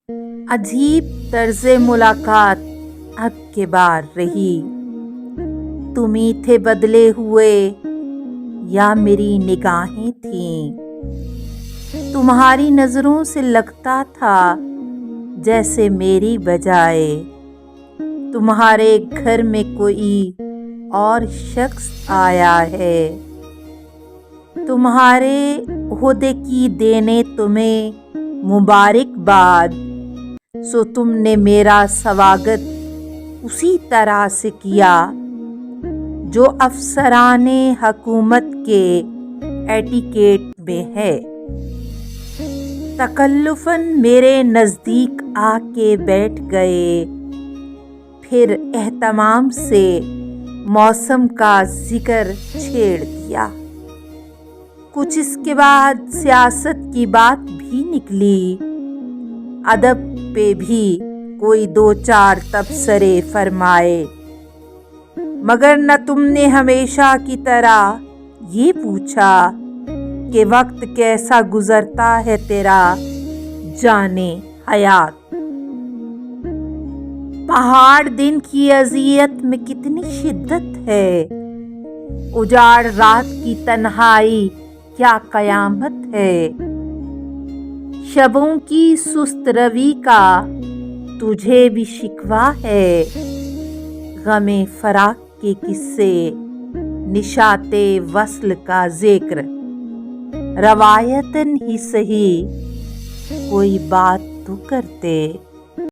عجیب طرز ملاقات اب کے بار رہی، تم ہی تھے بدلے ہوئے یا میری نگاہیں تھیں؟ تمہاری نظروں سے لگتا تھا جیسے میری بجائے تمہارے گھر میں کوئی اور شخص آیا ہے۔ تمہارے عہدے کی دینے تمہیں مبارکباد، سو تم نے میرا سواگت اسی طرح سے کیا جو افسران حکومت کے ایٹیکیٹ میں ہے۔ تکلفاً میرے نزدیک آ کے بیٹھ گئے، پھر اہتمام سے موسم کا ذکر چھیڑ دیا۔ کچھ اس کے بعد سیاست کی بات بھی نکلی، ادب پہ بھی کوئی دو چار تبصرے فرمائے، مگر نہ تم نے ہمیشہ کی طرح یہ پوچھا کہ وقت کیسا گزرتا ہے تیرا جانے حیات۔ پہاڑ دن کی اذیت میں کتنی شدت ہے، اجاڑ رات کی تنہائی کیا قیامت ہے۔ شبوں کی سست روی کا تجھے بھی شکوہ ہے، غم فراق کے قصے نشاط وصل کا ذکر روایتاً ہی سہی کوئی بات تو کرتے۔